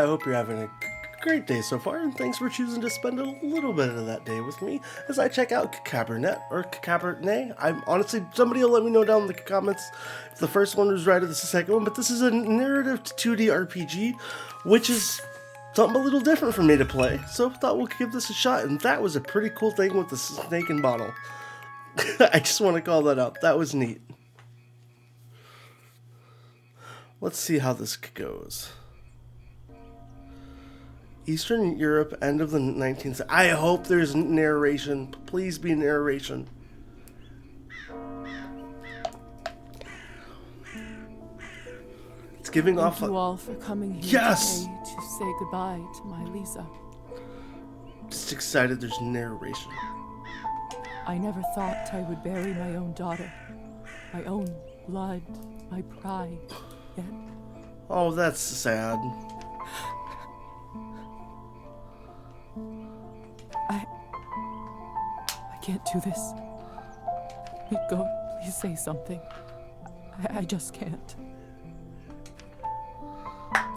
I hope you're having a great day so far, and thanks for choosing to spend a little bit of that day with me as I check out Cabernet or Cabernet. I'm honestly, somebody will let me know down in the comments if the first one was right or the second one, but this is a narrative 2D RPG, which is something a little different for me to play, so I thought we'll give this a shot, and that was a pretty cool thing with the snake and bottle. I just want to call that out. That was neat. Let's see how this goes. Eastern Europe, end of the 19th. I hope there's narration. Please be narration. It's giving off. Thank you all for coming here today to say goodbye to my Lisa. Just excited there's narration. I never thought I would bury my own daughter, my own blood, my pride. Yet. Oh, that's sad. I can't do this. Go, please say something. I just can't.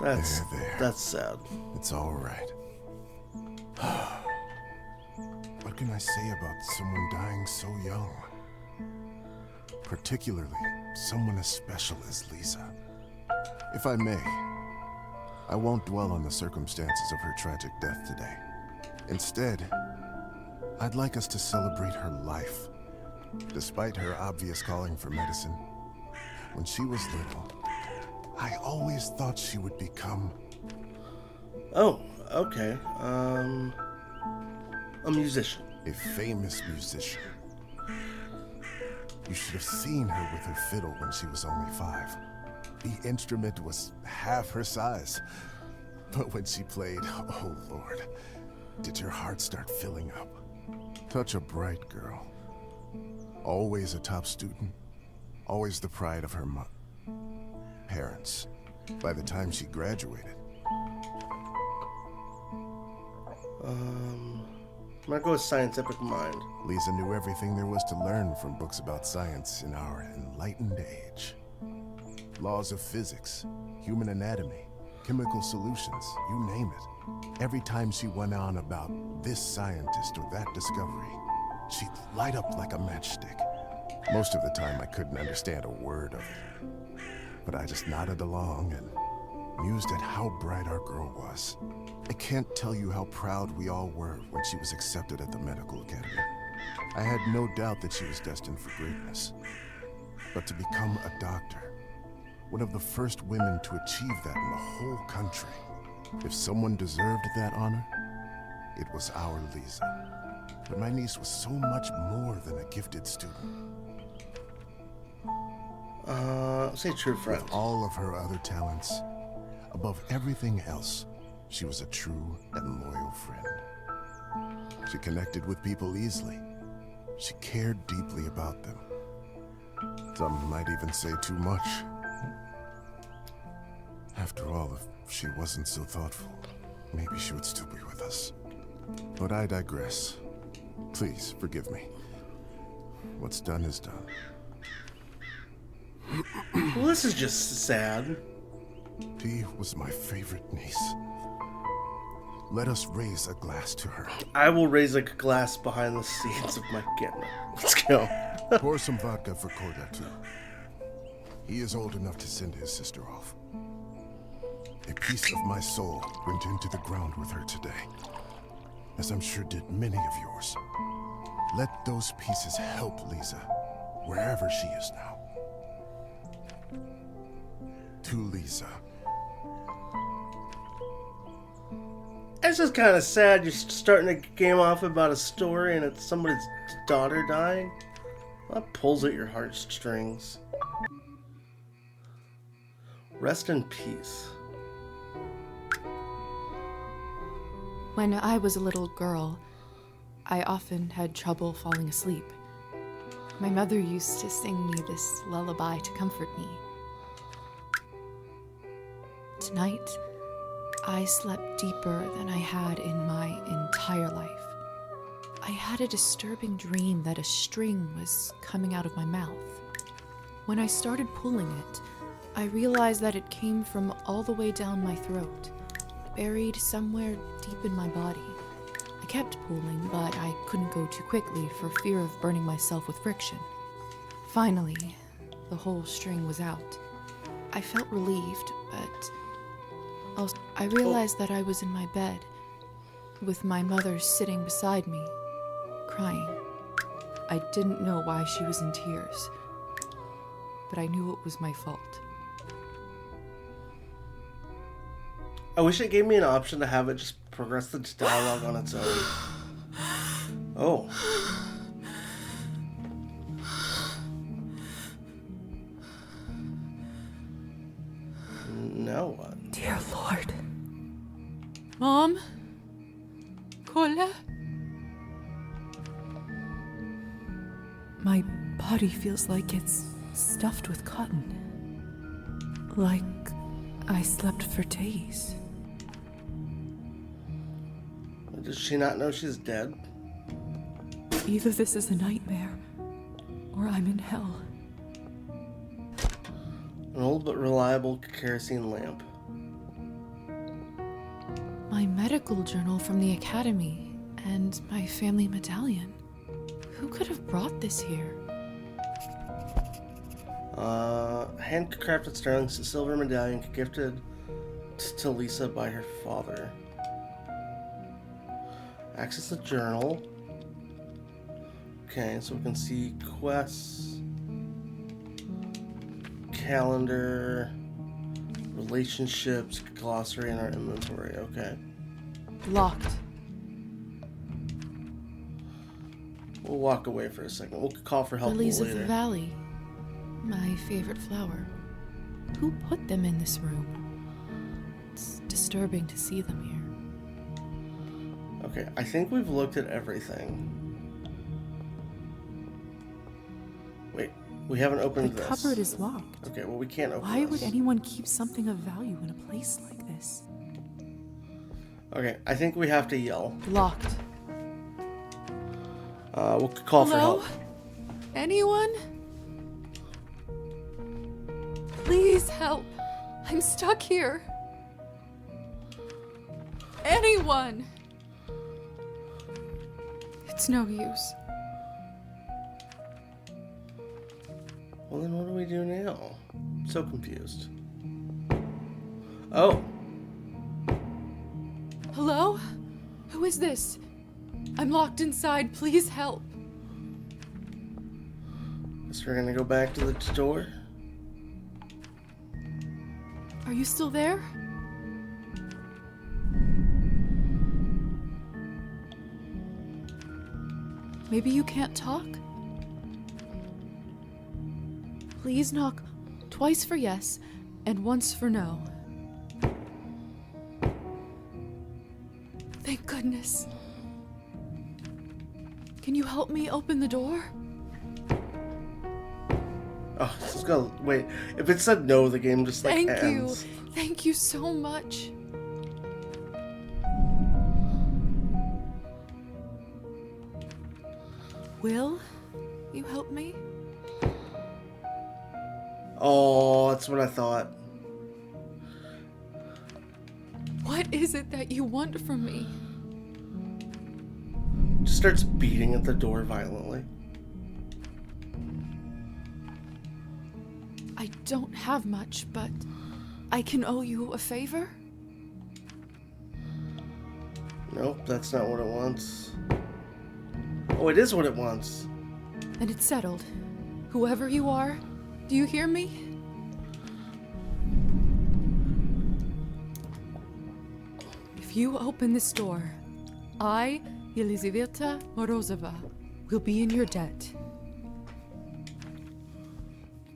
That's there. That's sad. It's all right. What can I say about someone dying so young? Particularly someone as special as Lisa. If I may, I won't dwell on the circumstances of her tragic death today. Instead, I'd like us to celebrate her life. Despite her obvious calling for medicine, when she was little, I always thought she would become... Oh, okay. A musician. A famous musician. You should have seen her with her fiddle when she was only 5. The instrument was half her size. But when she played, oh Lord, did your heart start filling up? Such a bright girl. Always a top student. Always the pride of her parents. By the time she graduated. I'm gonna go with scientific mind. Lisa knew everything there was to learn from books about science in our enlightened age. Laws of physics, human anatomy, chemical solutions, you name it. Every time she went on about this scientist or that discovery, she'd light up like a matchstick. Most of the time I couldn't understand a word of it, but I just nodded along and mused at how bright our girl was. I can't tell you how proud we all were when she was accepted at the medical academy. I had no doubt that she was destined for greatness. But to become a doctor, one of the first women to achieve that in the whole country, if someone deserved that honor, it was our Lisa. But my niece was so much more than a gifted student. Say true friend. With all of her other talents, above everything else, she was a true and loyal friend. She connected with people easily. She cared deeply about them. Some might even say too much. After all, if she wasn't so thoughtful, maybe she would still be with us. But I digress. Please, forgive me. What's done is done. Well, this is just sad. She was my favorite niece. Let us raise a glass to her. I will raise a glass behind the scenes of my camera. Let's go. Pour some vodka for Corda, too. He is old enough to send his sister off. A piece of my soul went into the ground with her today, as I'm sure did many of yours. Let those pieces help Lisa, wherever she is now. To Lisa. It's just kind of sad you're starting a game off about a story and it's somebody's daughter dying. That pulls at your heartstrings. Rest in peace. When I was a little girl, I often had trouble falling asleep. My mother used to sing me this lullaby to comfort me. Tonight, I slept deeper than I had in my entire life. I had a disturbing dream that a string was coming out of my mouth. When I started pulling it, I realized that it came from all the way down my throat. buried somewhere deep in my body. I kept pulling, but I couldn't go too quickly for fear of burning myself with friction. Finally, the whole string was out. I felt relieved, but also I realized that I was in my bed, with my mother sitting beside me, crying. I didn't know why she was in tears, but I knew it was my fault. I wish it gave me an option to have it just progress the dialogue on its own. Oh. Now what? Dear Lord. Mom? Kola? My body feels like it's stuffed with cotton. Like I slept for days. Does she not know she's dead? Either this is a nightmare, or I'm in hell. An old but reliable kerosene lamp. My medical journal from the academy, and my family medallion. Who could have brought this here? Handcrafted sterling silver medallion gifted to Lisa by her father. Access the journal. Okay, so we can see quests, calendar, relationships, glossary in our inventory. Okay. Locked. We'll walk away for a second. We'll call for help Lilies later. of the valley. My favorite flower. Who put them in this room? It's disturbing to see them here. Okay, I think we've looked at everything. Wait, we haven't opened The this. cupboard is locked. Okay, well we can't open Why this. would anyone keep something of value in a place like this? Okay, I think we have to yell. Locked. We'll call for Hello? help. Anyone? Please help. I'm stuck here. Anyone? It's no use. Well then what do we do now? I'm so confused. Oh, Hello? Who is this? I'm locked inside. Please help. guess we're gonna go back to the store. Are you still there? Maybe you can't talk? Please knock twice for yes and once for no. Thank goodness. Can you help me open the door? Oh, this is gonna wait. If it said no, the game just like Thank ends. you. Thank you so much. Will you help me? Oh, that's what I thought. What is it that you want from me? Just starts beating at the door violently. I don't have much, but I can owe you a favor? Nope, that's not what it wants. Oh, it is what it wants. Then it's settled. Whoever you are, do you hear me? If you open this door, I, Elizaveta Morozova, will be in your debt.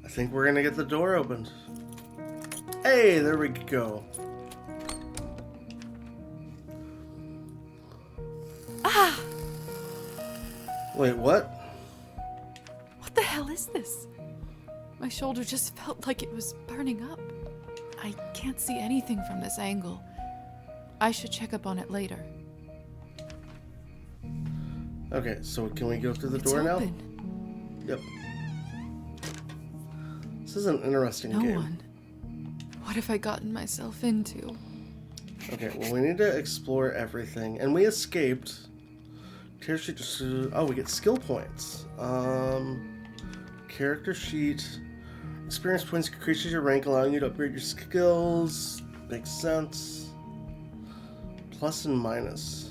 I think we're gonna get the door opened. Hey, there we go. Ah! Wait, what? What the hell is this? My shoulder just felt like it was burning up. I can't see anything from this angle. I should check up on it later. Okay, so can we go through the It's door now? open. Yep. This is an interesting No game. one. What have I gotten myself into? Okay, well, we need to explore everything. And we escaped. Character sheet just... Oh, we get skill points. Character sheet. Experience points increases your rank, allowing you to upgrade your skills. Makes sense. Plus and minus.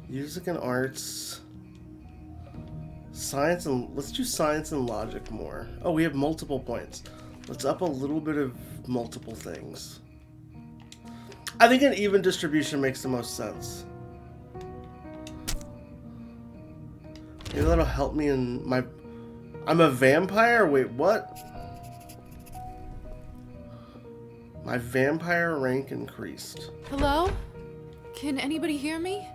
Music and arts. Science and... Let's do science and logic more. Oh, we have multiple points. Let's up a little bit of multiple things. I think an even distribution makes the most sense. Maybe that'll help me in my... I'm a vampire? Wait, what? My vampire rank increased. Hello? Can anybody hear me?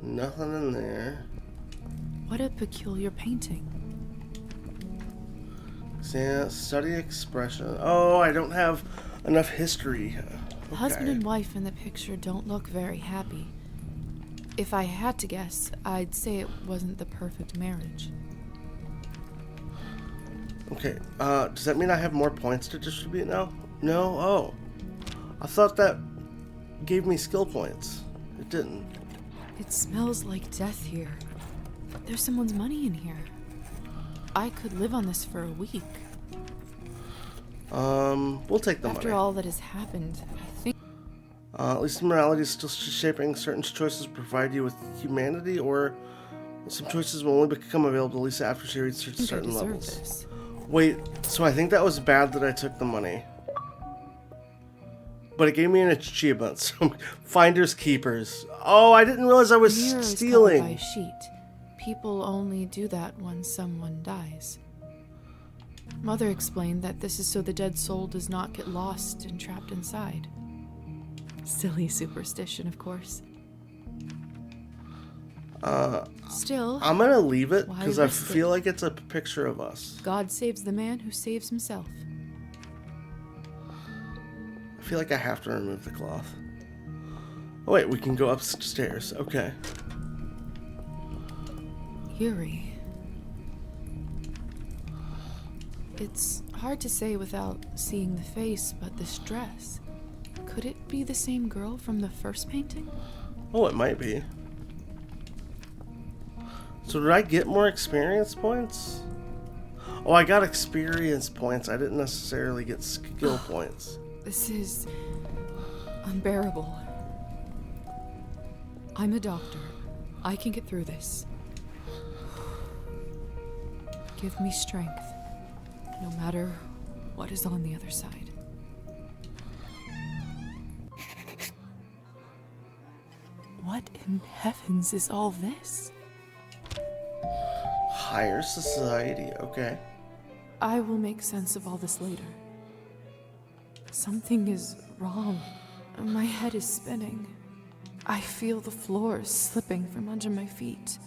Nothing in there. What a peculiar painting. Yeah, study expression. Oh, I don't have enough history. The husband and wife in the picture don't look very happy. If I had to guess, I'd say it wasn't the perfect marriage. Okay, does that mean I have more points to distribute now? No? Oh. I thought that gave me skill points. It didn't. It smells like death here. There's someone's money in here. I could live on this for a week. We'll take the money. After all that has happened, I think... At least morality is still shaping. Certain choices provide you with humanity, or some choices will only become available at least after she reaches certain levels. This. Wait, so I think that was bad that I took the money. But it gave me an achievement, so finders keepers. Oh, I didn't realize I was stealing. By a sheet. People only do that when someone dies. Mother explained that this is so the dead soul does not get lost and trapped inside. Silly superstition, of course. Still, I'm gonna leave it why because I risk feel like it's a picture of us. God saves the man who saves himself. I feel like I have to remove the cloth. Oh wait, we can go upstairs. Okay. Eerie. It's hard to say without seeing the face, but this dress. Could it be the same girl from the first painting? Oh, it might be. So did I get more experience points? Oh, I got experience points. I didn't necessarily get skill points. This is unbearable. I'm a doctor. I can get through this. Give me strength, no matter what is on the other side. What in heavens is all this? Higher society, okay. I will make sense of all this later. Something is wrong. My head is spinning. I feel the floor slipping from under my feet.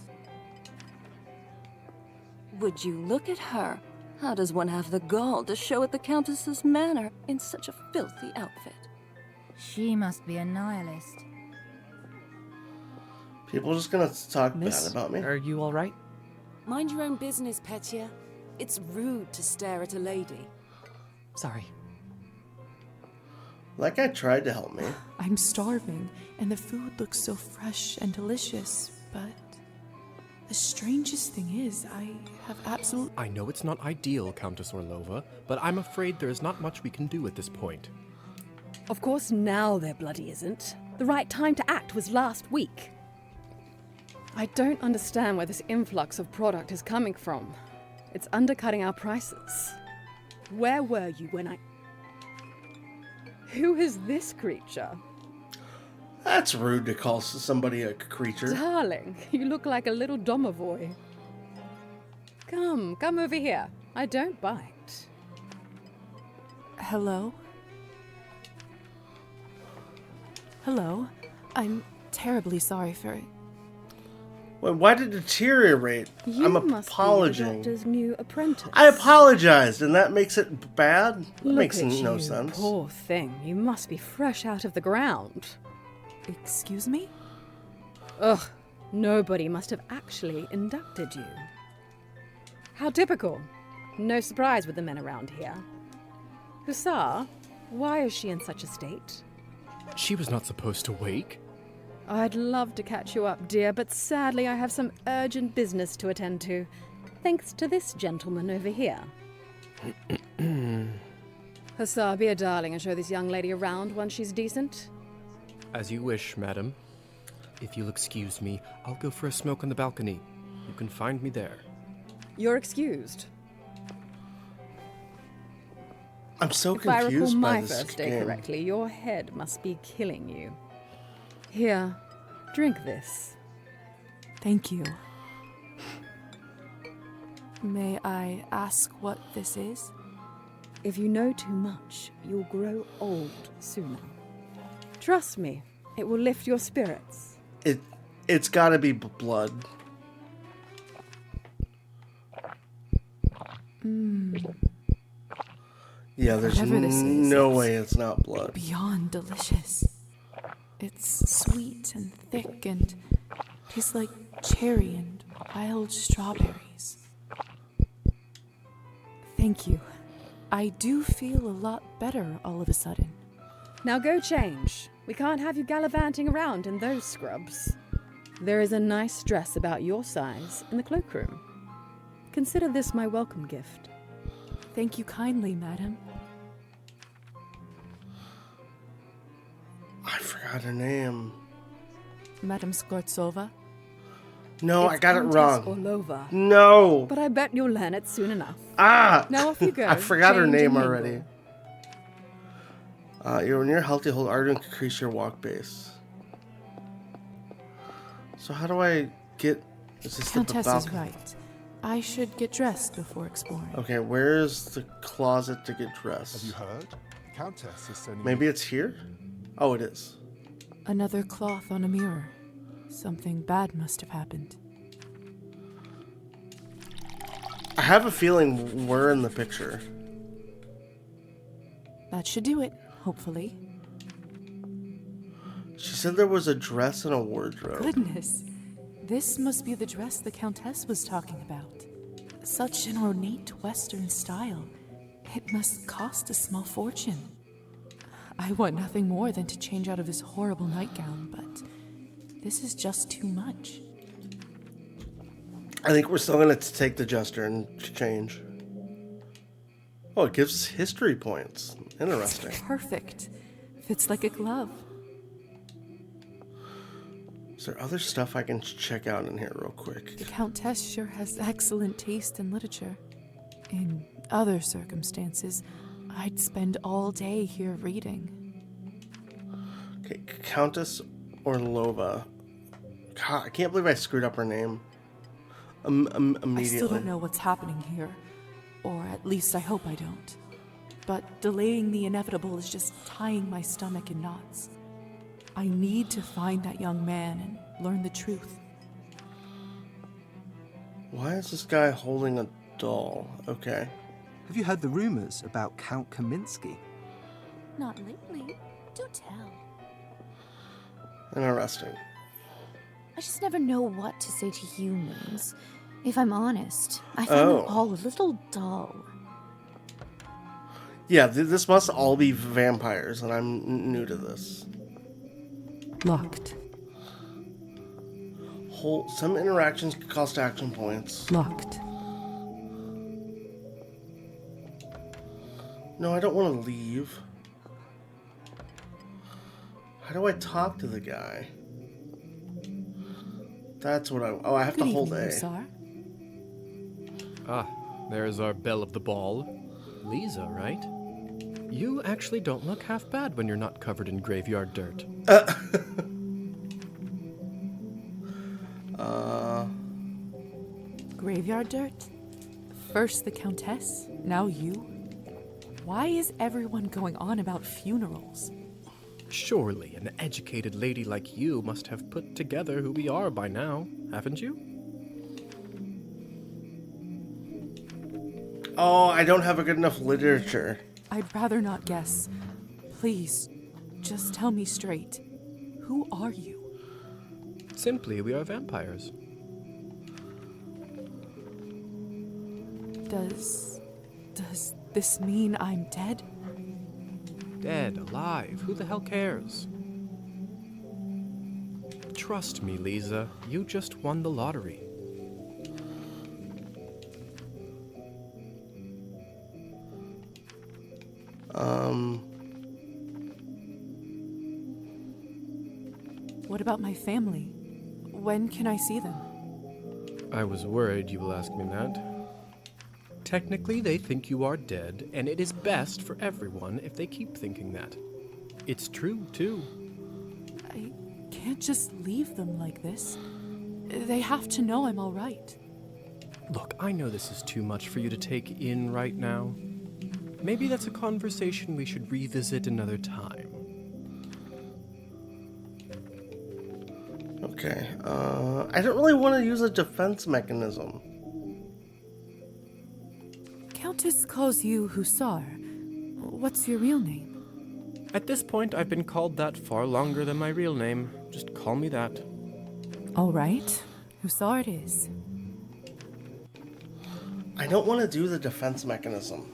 Would you look at her? How does one have the gall to show at the Countess's manor in such a filthy outfit? She must be a nihilist. People are just gonna talk Miss, bad about me. are you all right? Mind your own business, Petya. It's rude to stare at a lady. Sorry. That guy tried to help me. I'm starving, and the food looks so fresh and delicious, but the strangest thing is, I have absolute... I know it's not ideal, Countess Orlova, but I'm afraid there is not much we can do at this point. Of course now there bloody isn't. The right time to act was last week. I don't understand where this influx of product is coming from. It's undercutting our prices. Where were you when I... Who is this creature? That's rude to call somebody a creature. Darling, you look like a little domovoi. Come over here. I don't bite. Hello? Hello? I'm terribly sorry for it. Wait, why did it deteriorate? I'm apologizing. Must be the doctor's new apprentice. I apologized, and that makes it bad? That Look makes at no you, sense. Poor thing. You must be fresh out of the ground. Excuse me? Ugh, nobody must have actually inducted you. How typical. No surprise with the men around here. Hussar, Why is she in such a state? She was not supposed to wake. I'd love to catch you up, dear, but sadly I have some urgent business to attend to. Thanks to this gentleman over here. Hussar, be a darling and show this young lady around once she's decent. As you wish, madam. If you'll excuse me, I'll go for a smoke on the balcony. You can find me there. You're excused. I'm so If I recall confused by my this first day game. correctly, your head must be killing you. Here, drink this. Thank you. May I ask what this is? If you know too much, you'll grow old sooner. Trust me, it will lift your spirits. It's gotta be blood. Yeah, there's Whatever this is, no it's way it's not blood. Beyond delicious. It's sweet and thick and tastes like cherry and wild strawberries. Thank you. I do feel a lot better all of a sudden. Now go change. We can't have you gallivanting around in those scrubs. There is a nice dress about your size in the cloakroom. Consider this my welcome gift. Thank you kindly, madam. I forgot her name. Madam Skvortsova? No, I It's got it Countess wrong. Orlova. No. But I bet you'll learn it soon enough. Ah! Now off you go. I forgot her Change name and already. When you're healthy, hold R to increase your walk pace. So how do I get... Is this Countess the is balcony? right. I should get dressed before exploring. Okay, where's the closet to get Have dressed? you heard? The Countess is sending Maybe it's here? Oh, it is. Another cloth on a mirror. Something bad must have happened. I have a feeling we're in the picture. That should do it, hopefully. She said there was a dress and a wardrobe. Goodness. This must be the dress the Countess was talking about. Such an ornate Western style. It must cost a small fortune. I want nothing more than to change out of this horrible nightgown, but this is just too much. I think we're still going to take the jester and change. Oh, it gives history points. Interesting. Perfect. Fits like a glove. Is there other stuff I can check out in here real quick? The Countess sure has excellent taste in literature. In other circumstances, I'd spend all day here reading. Okay, Countess Orlova. God, I can't believe I screwed up her name. Immediately. I still don't know what's happening here. Or at least I hope I don't. But delaying the inevitable is just tying my stomach in knots. I need to find that young man and learn the truth. Why is this guy holding a doll? Okay. Have you heard the rumors about Count Kaminsky? Not lately. Do tell. Interesting. I just never know what to say to humans. If I'm honest, I find them all a little dull. Yeah, this must all be vampires, and I'm new to this. Locked. Some interactions cost action points. Locked. No, I don't want to leave. How do I talk to the guy? That's what I have to hold evening, A. Hussar. Ah, there's our belle of the ball. Lisa, right? You actually don't look half bad when you're not covered in graveyard dirt. Graveyard dirt? First the Countess, now you? Why is everyone going on about funerals? Surely an educated lady like you must have put together who we are by now, haven't you? Oh, I don't have a good enough literature. I'd rather not guess. Please, just tell me straight. Who are you? Simply, we are vampires. Does this mean I'm dead? Dead, alive, who the hell cares? Trust me, Lisa, you just won the lottery. What about my family? When can I see them? I was worried you will ask me that. Technically, they think you are dead, and it is best for everyone if they keep thinking that. It's true, too. I can't just leave them like this. They have to know I'm all right. Look, I know this is too much for you to take in right now. Maybe that's a conversation we should revisit another time. Okay, I don't really want to use a defense mechanism. Countess calls you Hussar. What's your real name? At this point, I've been called that far longer than my real name. Just call me that. All right, Hussar it is. I don't want to do the defense mechanism.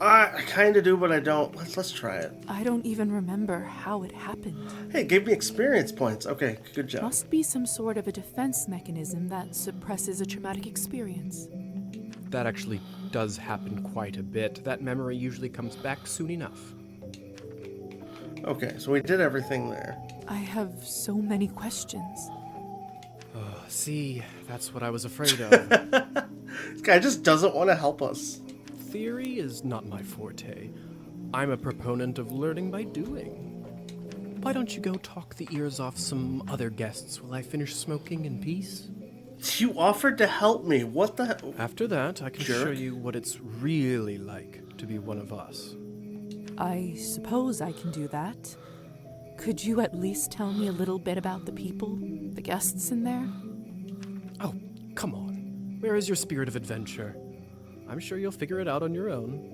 I kind of do, but I don't. Let's try it. I don't even remember how it happened. Hey, it gave me experience points. Okay, good job. Must be some sort of a defense mechanism that suppresses a traumatic experience. That actually does happen quite a bit. That memory usually comes back soon enough. Okay, so we did everything there. I have so many questions. See, that's what I was afraid of. This guy just doesn't want to help us. Theory is not my forte. I'm a proponent of learning by doing. Why don't you go talk the ears off some other guests while I finish smoking in peace? You offered to help me. What the hell? After that, I can Jerk. show you what it's really like to be one of us. I suppose I can do that. Could you at least tell me a little bit about the people, the guests in there? Oh, come on. Where is your spirit of adventure? I'm sure you'll figure it out on your own.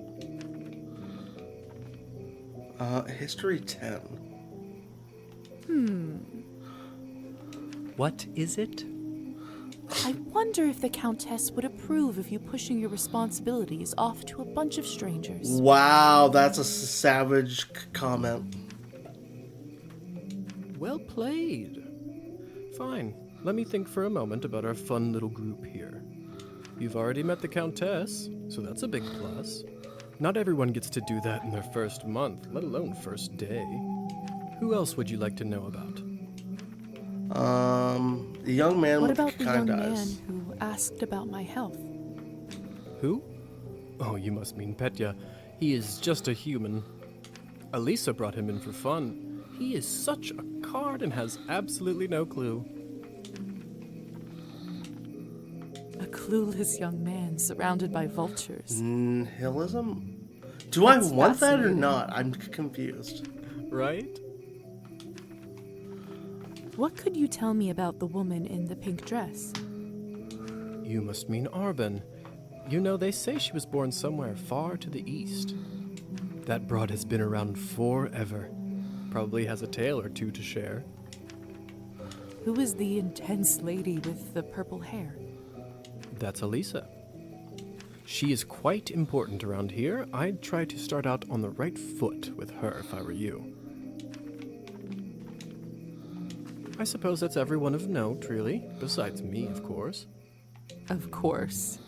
History 10. What is it? I wonder if the Countess would approve of you pushing your responsibilities off to a bunch of strangers. Wow, that's a savage comment. Well played. Fine. Let me think for a moment about our fun little group here. You've already met the Countess, so that's a big plus. Not everyone gets to do that in their first month, let alone first day. Who else would you like to know about? The young man What with about the young kind man eyes. who asked about my health? Who? Oh, you must mean Petya. He is just a human. Elisa brought him in for fun. He is such a card and has absolutely no clue. A clueless young man surrounded by vultures. Nihilism? Do That's I want that or fascinating. not? I'm confused. Right? What could you tell me about the woman in the pink dress? You must mean Arben. You know, they say she was born somewhere far to the east. That broad has been around forever. Probably has a tale or two to share. Who is the intense lady with the purple hair? That's Elisa. She is quite important around here. I'd try to start out on the right foot with her if I were you. I suppose that's everyone of note, really, besides me, of course. Of course.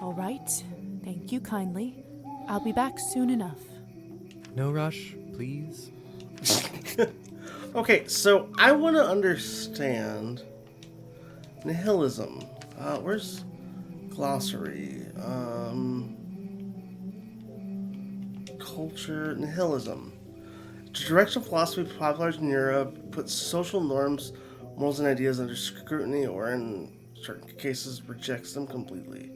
All right. Thank you kindly. I'll be back soon enough. No rush, please. Okay, so I want to understand nihilism. Where's glossary? Culture, nihilism. The direction of philosophy popularized in Europe puts social norms, morals, and ideas under scrutiny, or in certain cases rejects them completely.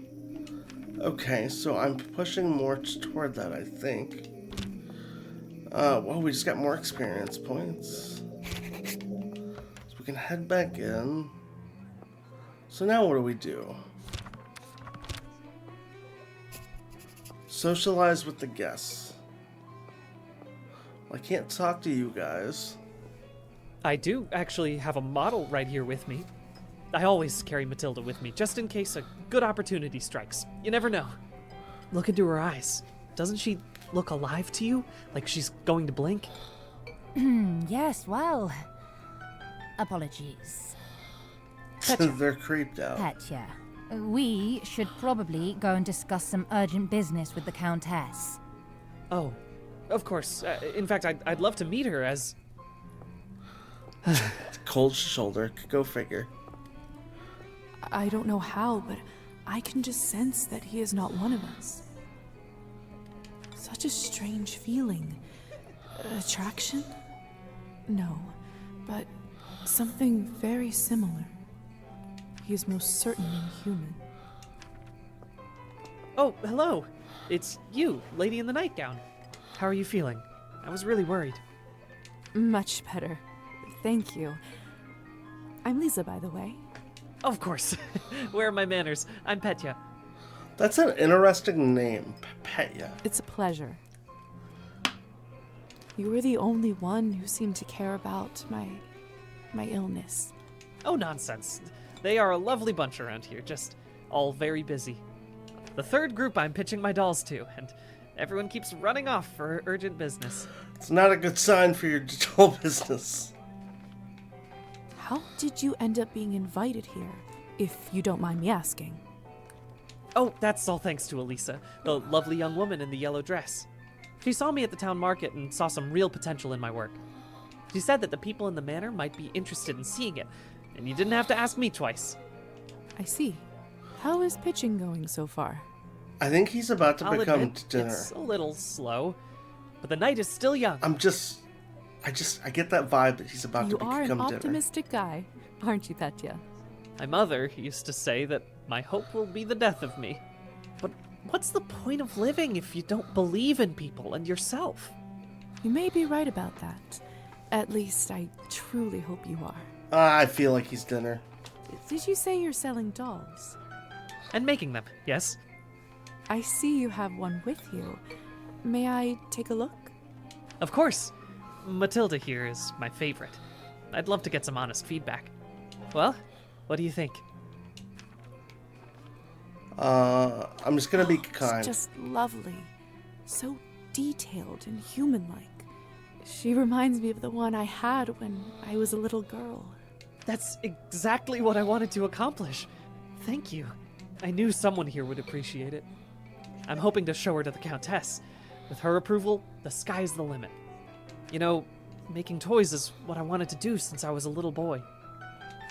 Okay, so I'm pushing more toward that, I think. Well, we just got more experience points. So we can head back in. So now what do we do? Socialize with the guests. Well, I can't talk to you guys. I do actually have a model right here with me. I always carry Matilda with me, just in case a good opportunity strikes. You never know. Look into her eyes. Doesn't she look alive to you? Like she's going to blink? Yes, well... Apologies. They're creeped out. Petya, we should probably go and discuss some urgent business with the Countess. Oh, of course. In fact, I'd love to meet her as... Cold shoulder. Go figure. I don't know how, but I can just sense that he is not one of us. Such a strange feeling. Attraction? No, but something very similar. He is most certainly human. Oh, hello. It's you, lady in the nightgown. How are you feeling? I was really worried. Much better. Thank you. I'm Lisa, by the way. Of course. Where are my manners? I'm Petya. That's an interesting name, Petya. It's a pleasure. You were the only one who seemed to care about my illness. Oh, nonsense. They are a lovely bunch around here, just all very busy. The third group I'm pitching my dolls to, and everyone keeps running off for urgent business. It's not a good sign for your doll business. How did you end up being invited here, if you don't mind me asking? Oh, that's all thanks to Elisa, the lovely young woman in the yellow dress. She saw me at the town market and saw some real potential in my work. She said that the people in the manor might be interested in seeing it, and you didn't have to ask me twice. I see. How is pitching going so far? I think he's about to I'll become admit, dinner. It's a little slow, but the night is still young. I get that vibe that he's about to become dinner. You are an optimistic guy, aren't you, Petya? My mother used to say that my hope will be the death of me. But what's the point of living if you don't believe in people and yourself? You may be right about that. At least I truly hope you are. I feel like he's dinner. Did you say you're selling dolls? And making them, yes. I see you have one with you. May I take a look? Of course. Matilda here is my favorite. I'd love to get some honest feedback. Well, what do you think? I'm just gonna be kind. It's just lovely. So detailed and human-like. She reminds me of the one I had when I was a little girl. That's exactly what I wanted to accomplish. Thank you. I knew someone here would appreciate it. I'm hoping to show her to the Countess. With her approval, the sky's the limit. You know, making toys is what I wanted to do since I was a little boy.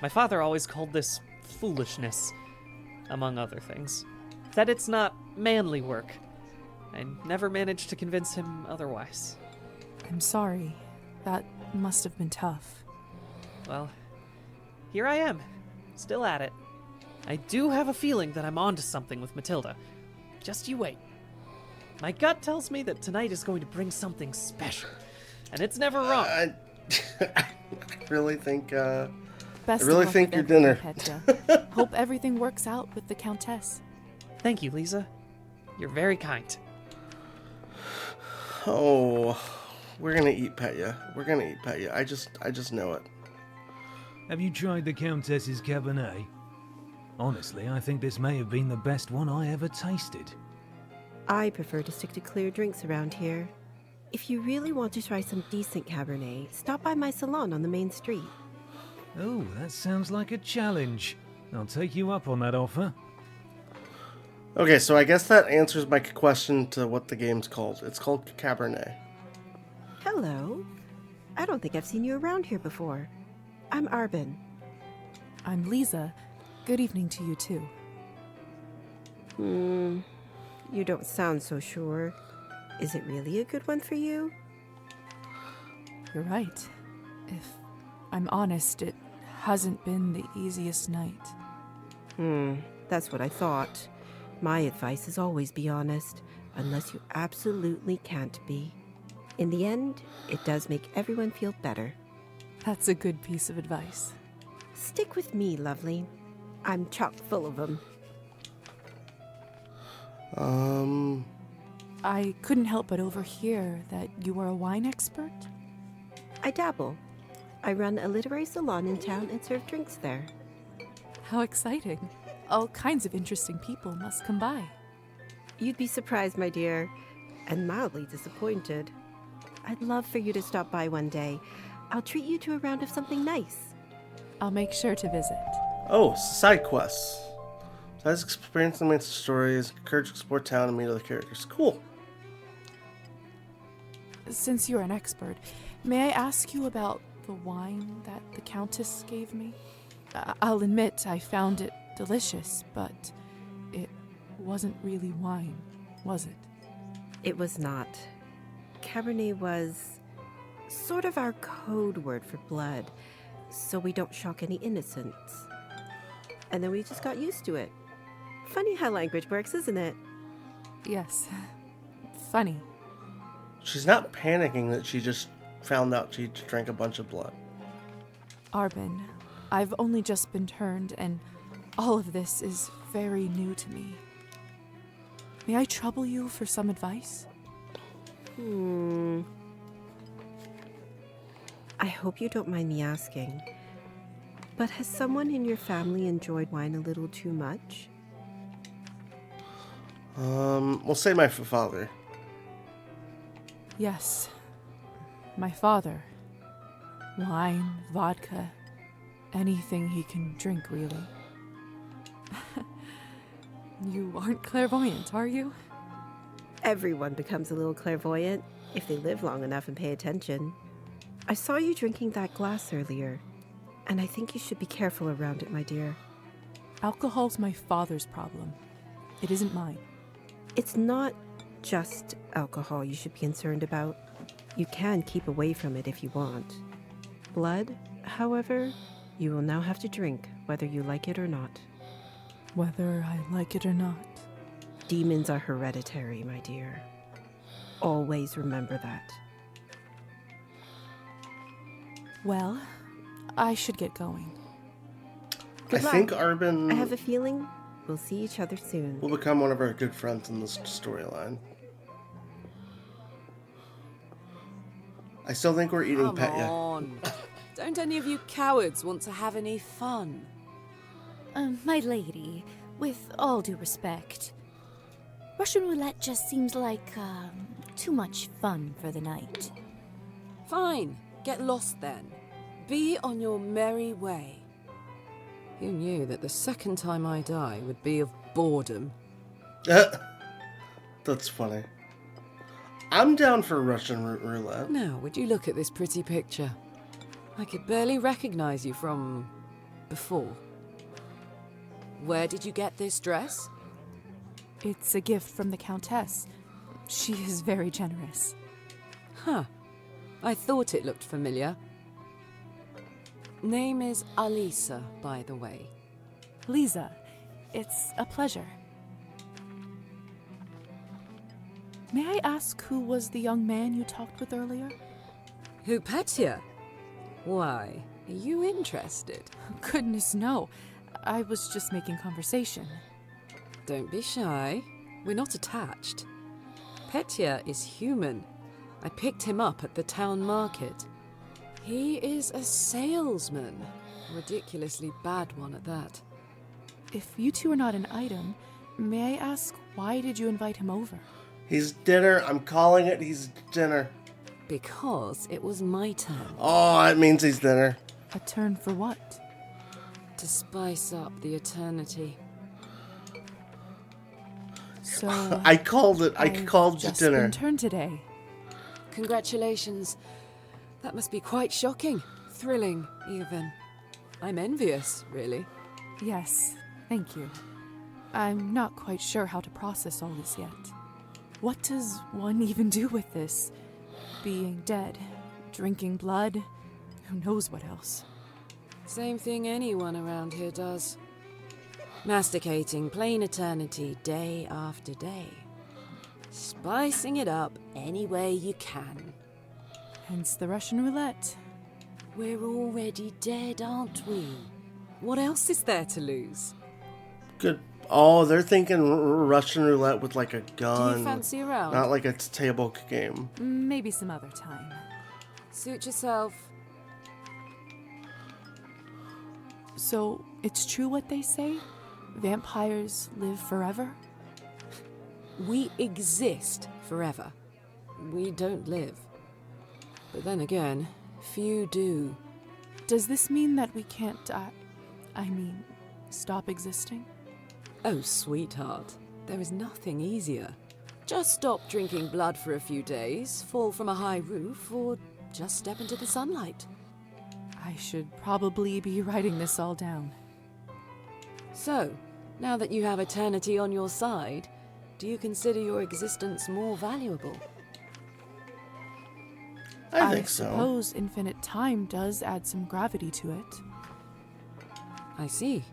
My father always called this foolishness, among other things. Said it's not manly work. I never managed to convince him otherwise. I'm sorry. That must have been tough. Well, here I am, still at it. I do have a feeling that I'm onto something with Matilda. Just you wait. My gut tells me that tonight is going to bring something special, and it's never wrong. I really think, Best I really of luck think with you're dinner. everything, Petya. Hope everything works out with the Countess. Thank you, Lisa. You're very kind. Oh, we're gonna eat Petya. We're gonna eat Petya. I just know it. Have you tried the Countess's Cabernet? Honestly, I think this may have been the best one I ever tasted. I prefer to stick to clear drinks around here. If you really want to try some decent Cabernet, stop by my salon on the main street. Oh, that sounds like a challenge. I'll take you up on that offer. Okay, so I guess that answers my question to what the game's called. It's called Cabernet. Hello. I don't think I've seen you around here before. I'm Arbin. I'm Lisa. Good evening to you, too. You don't sound so sure. Is it really a good one for you? You're right. If I'm honest, it hasn't been the easiest night. That's what I thought. My advice is always be honest, unless you absolutely can't be. In the end, it does make everyone feel better. That's a good piece of advice. Stick with me, lovely. I'm chock full of them. I couldn't help but overhear that you were a wine expert? I dabble. I run a literary salon in town and serve drinks there. How exciting. All kinds of interesting people must come by. You'd be surprised, my dear. and mildly disappointed. I'd love for you to stop by one day. I'll treat you to a round of something nice. I'll make sure to visit. Oh, side quests. Let's experience the main stories, encourage to explore town and meet other characters. Cool. Since you're an expert, may I ask you about the wine that the Countess gave me? I'll admit I found it delicious, but it wasn't really wine, was it? It was not. Cabernet was sort of our code word for blood, so we don't shock any innocents. And then we just got used to it. Funny how language works, isn't it? Yes. Funny. She's not panicking that she just found out she drank a bunch of blood. Arbin, I've only just been turned, and all of this is very new to me. May I trouble you for some advice? I hope you don't mind me asking, but has someone in your family enjoyed wine a little too much? We'll say my father. Yes. My father. Wine, vodka, anything he can drink, really. You aren't clairvoyant, are you? Everyone becomes a little clairvoyant if they live long enough and pay attention. I saw you drinking that glass earlier, and I think you should be careful around it, my dear. Alcohol's my father's problem. It isn't mine. It's not just alcohol you should be concerned about. You can keep away from it if you want. Blood, however, you will now have to drink, whether you like it or not. Whether I like it or not. Demons are hereditary, my dear. Always remember that. Well, I should get going. Good luck. I think Arbin I have a feeling we'll see each other soon. will become one of our good friends in this storyline. I still think we're eating Come Petya. on. Don't any of you cowards want to have any fun? My lady, with all due respect, Russian roulette just seems like, too much fun for the night. Fine. Get lost then. Be on your merry way. Who knew that the second time I die would be of boredom? That's funny. I'm down for Russian roulette. Now, would you look at this pretty picture? I could barely recognize you from before. Where did you get this dress? It's a gift from the Countess. She is very generous. Huh. I thought it looked familiar. Name is Alisa, by the way. Lisa, it's a pleasure. May I ask who was the young man you talked with earlier? Who, Petya? Why, are you interested? Goodness, no. I was just making conversation. Don't be shy. We're not attached. Petya is human. I picked him up at the town market. He is a salesman. A ridiculously bad one at that. If you two are not an item, may I ask why did you invite him over? He's dinner. I'm calling it. He's dinner. Because it was my turn. Oh, it means he's dinner. A turn for what? To spice up the eternity. So I called it. I called it just dinner. been turned today. Congratulations. That must be quite shocking. Thrilling, even. I'm envious, really. Yes, thank you. I'm not quite sure how to process all this yet. What does one even do with this? Being dead, drinking blood, who knows what else? Same thing anyone around here does. Masticating plain eternity day after day. Spicing it up any way you can. Hence the Russian roulette. We're already dead, aren't we? What else is there to lose? Good. Oh, they're thinking Russian roulette with like a gun. Do you fancy a round? Not like a table game. Maybe some other time. Suit yourself. So, it's true what they say? Vampires live forever? We exist forever. We don't live. But then again, few do. Does this mean that we can't, stop existing? Oh, sweetheart, there is nothing easier. Just stop drinking blood for a few days, fall from a high roof, or just step into the sunlight. I should probably be writing this all down. So, now that you have eternity on your side, do you consider your existence more valuable? I think so. I suppose infinite time does add some gravity to it. I see.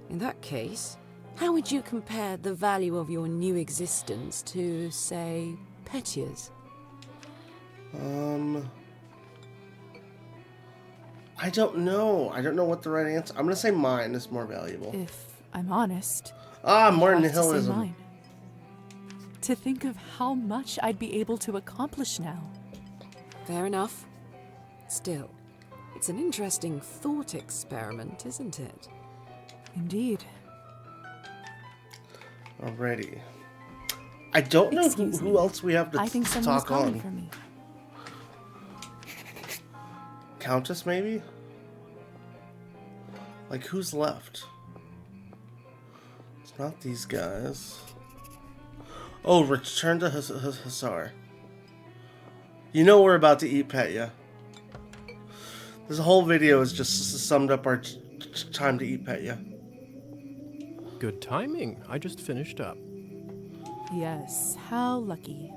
In that case, how would you compare the value of your new existence to, say, Petia's? I don't know. I don't know what the right answer. I'm gonna say mine is more valuable. If I'm honest. More I'd have to say nihilism. mine. To think of how much I'd be able to accomplish now. Fair enough. Still, it's an interesting thought experiment, isn't it? Indeed. Alrighty. I don't know who else we have to I think someone's talk calling on. for me. Countess, maybe? Like, who's left? It's not these guys. Oh, return to Hussar. You know we're about to eat Petya. This whole video is just summed up our time to eat Petya. Good timing. I just finished up. Yes, how lucky.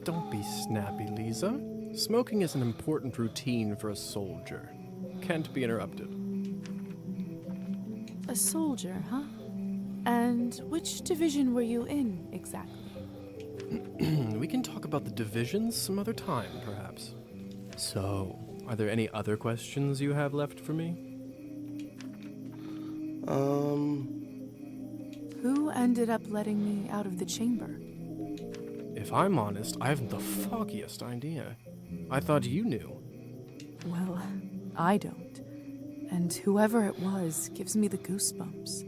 Don't be snappy, Lisa. Smoking is an important routine for a soldier. Can't be interrupted. A soldier, huh? And which division were you in, exactly? We can talk about the divisions some other time, perhaps. So, are there any other questions you have left for me? Who ended up letting me out of the chamber? If I'm honest, I haven't the foggiest idea. I thought you knew. Well, I don't. And whoever it was gives me the goosebumps.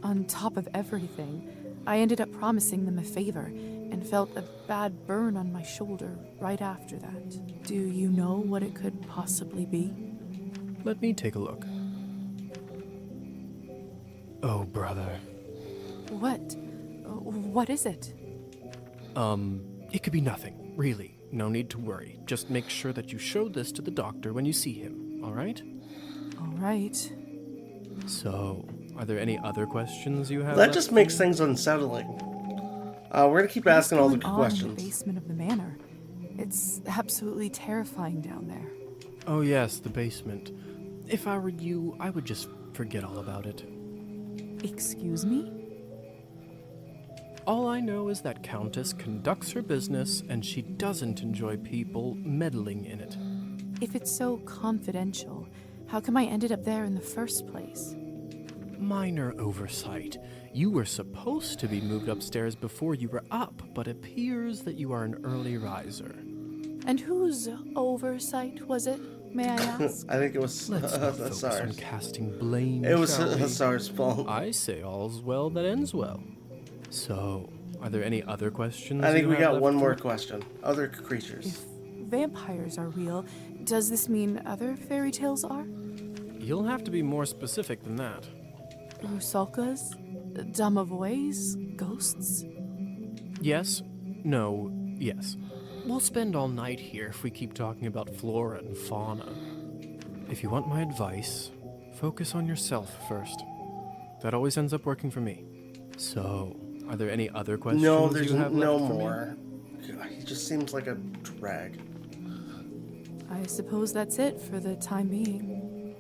On top of everything, I ended up promising them a favor and felt a bad burn on my shoulder right after that. Do you know what it could possibly be? Let me take a look. Oh, brother. What? What is it? It could be nothing, really. No need to worry. Just make sure that you show this to the doctor when you see him, alright? Alright. So, are there any other questions you have? That just makes things unsettling. We're gonna keep asking all the questions. In the basement of the manor. It's absolutely terrifying down there. Oh yes, the basement. If I were you, I would just forget all about it. Excuse me? All I know is that Countess conducts her business and she doesn't enjoy people meddling in it. If it's so confidential, how come I ended up there in the first place? Minor oversight. You were supposed to be moved upstairs before you were up, but appears that you are an early riser. And whose oversight was it, may I ask? I think it was Let's not focus on Hussar's. casting blame. It was shall we? Hussar's fault. I say all's well that ends well. So, are there any other questions? I think you we have got left one for more me? question. Other creatures. If vampires are real, does this mean other fairy tales are? You'll have to be more specific than that. Rusalkas? Domovoys? Ghosts? Yes, no, yes. We'll spend all night here if we keep talking about flora and fauna. If you want my advice, focus on yourself first. That always ends up working for me. So, are there any other questions No, there's you have no left for me? more. God, he just seems like a drag. I suppose that's it for the time being.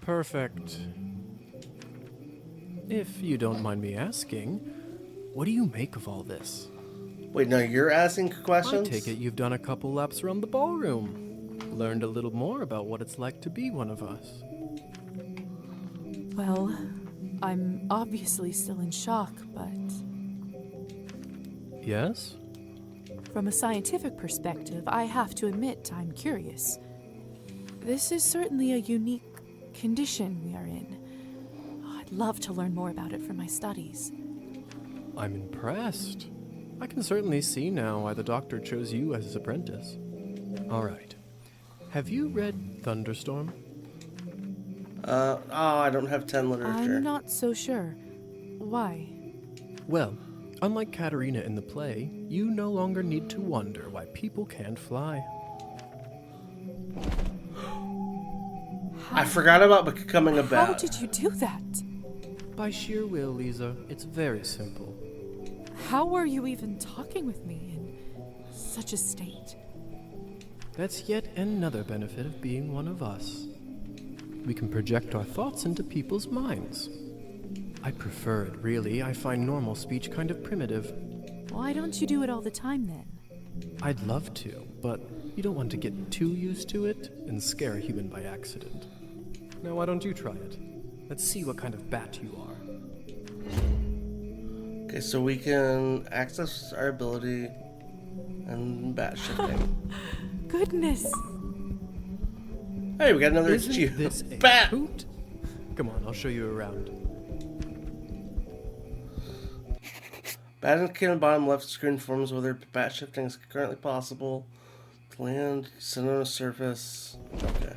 Perfect. If you don't mind me asking, what do you make of all this? Wait, no, you're asking questions? I take it you've done a couple laps around the ballroom. Learned a little more about what it's like to be one of us. Well, I'm obviously still in shock, but Yes? from a scientific perspective, I have to admit I'm curious. This is certainly a unique condition we are in. I'd love to learn more about it for my studies. I'm impressed. I can certainly see now why the doctor chose you as his apprentice. All right. Have you read Thunderstorm? I don't have 10 literature. I'm not so sure. Why? Well, unlike Katerina in the play, you no longer need to wonder why people can't fly. I forgot about becoming a bat. How did you do that? By sheer will, Lisa. It's very simple. How were you even talking with me in such a state? That's yet another benefit of being one of us. We can project our thoughts into people's minds. I prefer it, really. I find normal speech kind of primitive. Why don't you do it all the time, then? I'd love to, but you don't want to get too used to it and scare a human by accident. Now, why don't you try it? Let's see what kind of bat you are. Okay, so we can access our ability and bat shifting. Goodness! Hey, we got another Isn't this a bat! hoot? Come on, I'll show you around. Bat indicator on the bottom left screen informs whether bat shifting is currently possible. To land, sit on a surface. Okay.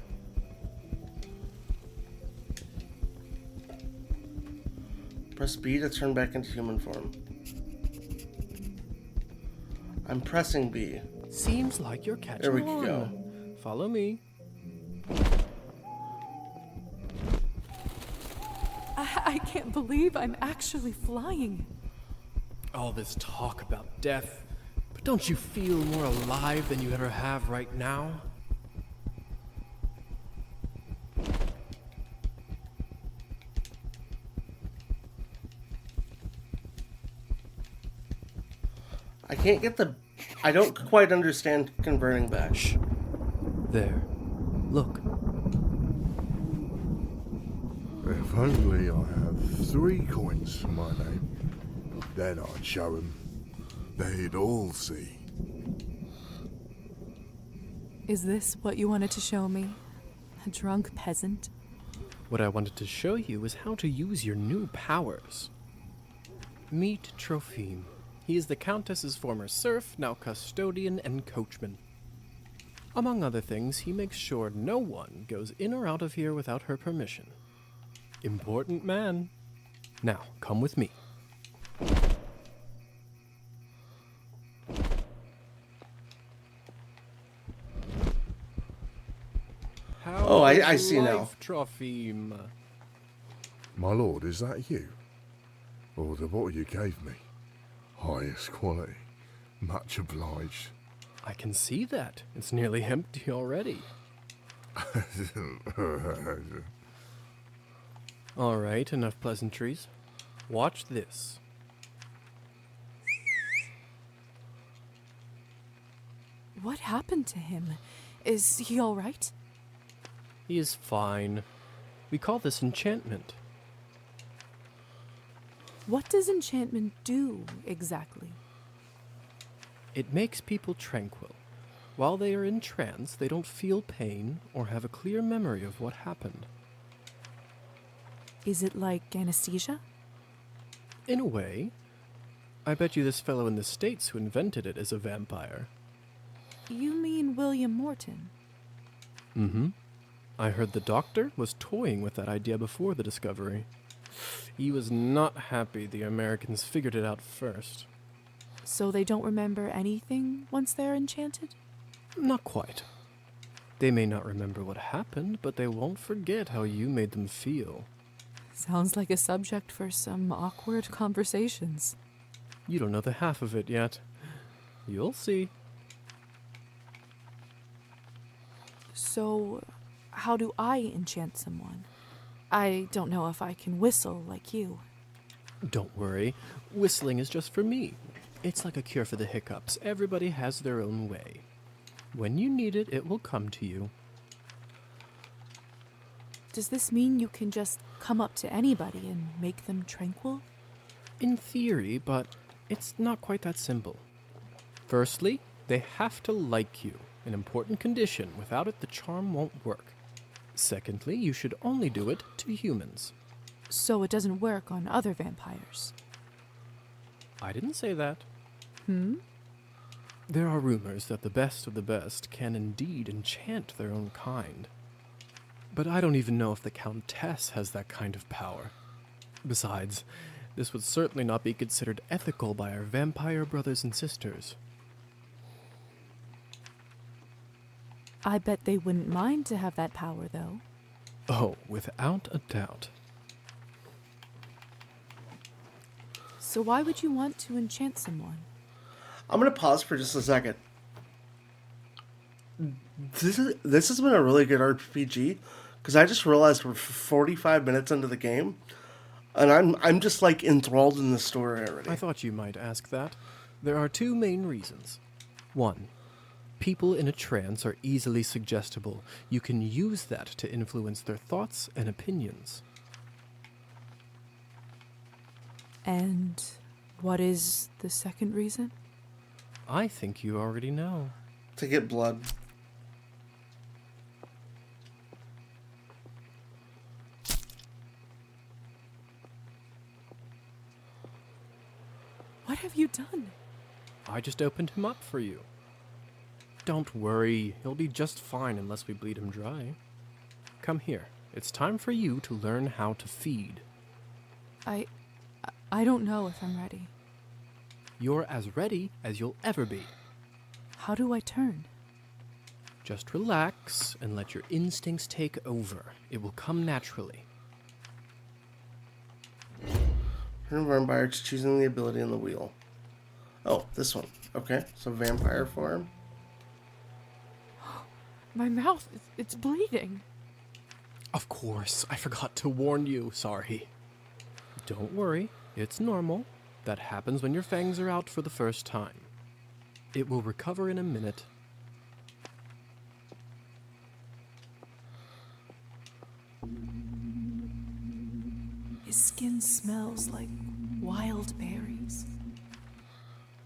Press B to turn back into human form. I'm pressing B. Seems like you're catching There we on. go. Follow me. I can't believe I'm actually flying. All this talk about death, but don't you feel more alive than you ever have right now? I can't get the... I don't quite understand converting back. Shh. There. Look. If only I have 3 coins for my name, then I'd show them. They'd all see. Is this what you wanted to show me? A drunk peasant? What I wanted to show you is how to use your new powers. Meet Trophime. He is the Countess's former serf, now custodian and coachman. Among other things, he makes sure no one goes in or out of here without her permission. Important man. Now, come with me. Oh, I see now. Trophime. My lord, is that you? Or the bottle you gave me? Highest quality. Much obliged. I can see that. It's nearly empty already. All right, enough pleasantries. Watch this. What happened to him? Is he all right? He is fine. We call this enchantment. What does enchantment do, exactly? It makes people tranquil. While they are in trance, they don't feel pain or have a clear memory of what happened. Is it like anesthesia? In a way. I bet you this fellow in the States who invented it is a vampire. You mean William Morton? Mm-hmm. I heard the doctor was toying with that idea before the discovery. He was not happy the Americans figured it out first. So they don't remember anything once they're enchanted? Not quite. They may not remember what happened, but they won't forget how you made them feel. Sounds like a subject for some awkward conversations. You don't know the half of it yet. You'll see. So, how do I enchant someone? I don't know if I can whistle like you. Don't worry. Whistling is just for me. It's like a cure for the hiccups. Everybody has their own way. When you need it, it will come to you. Does this mean you can just come up to anybody and make them tranquil? In theory, but it's not quite that simple. Firstly, they have to like you, an important condition. Without it, the charm won't work. Secondly, you should only do it to humans. So it doesn't work on other vampires? I didn't say that. There are rumors that the best of the best can indeed enchant their own kind. But I don't even know if the Countess has that kind of power. Besides, this would certainly not be considered ethical by our vampire brothers and sisters. I bet they wouldn't mind to have that power, though. Oh, without a doubt. So why would you want to enchant someone? I'm going to pause for just a second. This has been a really good RPG, because I just realized we're 45 minutes into the game, and I'm just like enthralled in the story already. I thought you might ask that. There are two main reasons. One, people in a trance are easily suggestible. You can use that to influence their thoughts and opinions. And what is the second reason? I think you already know. To get blood. What have you done? I just opened him up for you. Don't worry, he'll be just fine unless we bleed him dry. Come here. It's time for you to learn how to feed. I don't know if I'm ready. You're as ready as you'll ever be. How do I turn? Just relax and let your instincts take over. It will come naturally. Turn vampire to choosing the ability on the wheel. Oh, this one. Okay, so vampire form. My mouth, it's bleeding. Of course, I forgot to warn you. Sorry. Don't worry, it's normal. That happens when your fangs are out for the first time. It will recover in a minute. His skin smells like wild berries.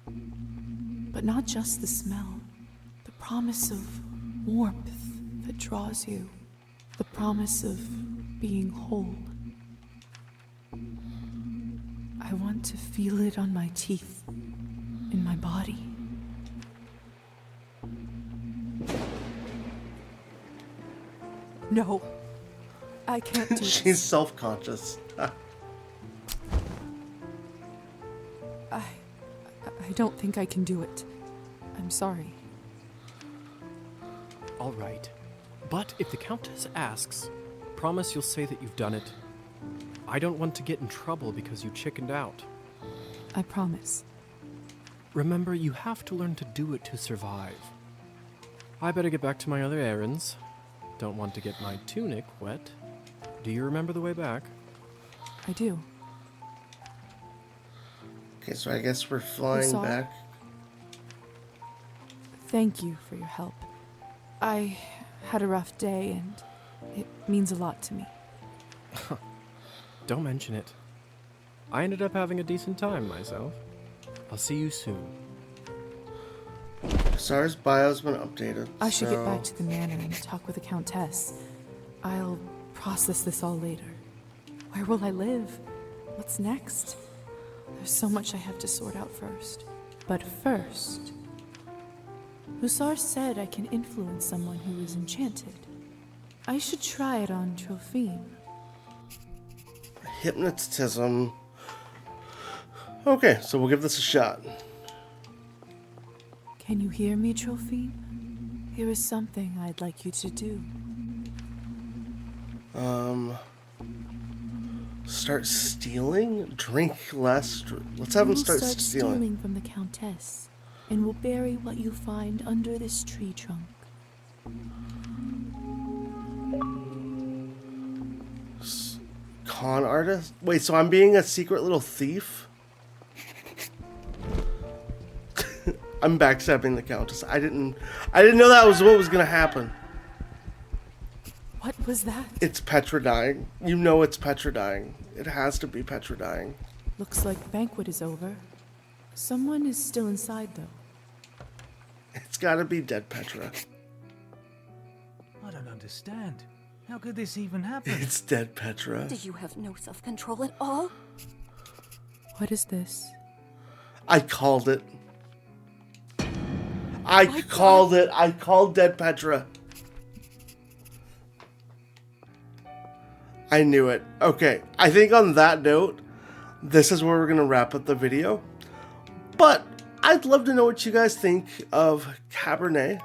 But not just the smell. The promise of warmth that draws you. The promise of being whole. I want to feel it on my teeth, in my body. No, I can't do this. She's self-conscious. I don't think I can do it. I'm sorry. All right. But if the Countess asks, promise you'll say that you've done it. I don't want to get in trouble because you chickened out. I promise. Remember, you have to learn to do it to survive. I better get back to my other errands. Don't want to get my tunic wet. Do you remember the way back? I do. Okay, so I guess we're flying back. Thank you for your help. I had a rough day, and it means a lot to me. Don't mention it. I ended up having a decent time myself. I'll see you soon. Sar's bio's been updated. I should get back to the manor and talk with the Countess. I'll process this all later. Where will I live? What's next? There's so much I have to sort out first. But first, Hussar said I can influence someone who is enchanted. I should try it on Trophime. Hypnotism. Okay, so we'll give this a shot. Can you hear me, Trophime? Here is something I'd like you to do. Start stealing? Drink less. Let's have him start stealing. From the Countess, and we'll bury what you find under this tree trunk. Con artist? Wait, so I'm being a secret little thief? I'm backstabbing the Countess. I didn't know that was what was gonna happen. What was that? It's Petra dying. You know it's Petra dying. It has to be Petra dying. Looks like the banquet is over. Someone is still inside, though. It's gotta be dead Petra. I don't understand. How could this even happen? It's dead Petra. Did you have no self-control at all? What is this? I called it. I called it. I called dead Petra. I knew it. Okay, I think on that note, this is where we're going to wrap up the video. But I'd love to know what you guys think of Cabernet.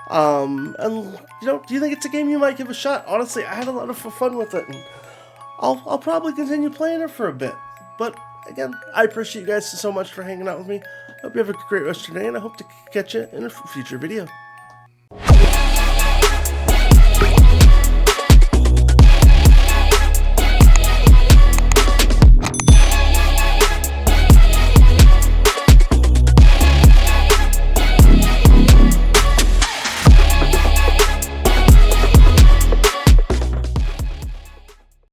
And, you know, do you think it's a game you might give a shot? Honestly, I had a lot of fun with it. And I'll probably continue playing it for a bit. But, again, I appreciate you guys so much for hanging out with me. Hope you have a great rest of your day, and I hope to catch you in a future video.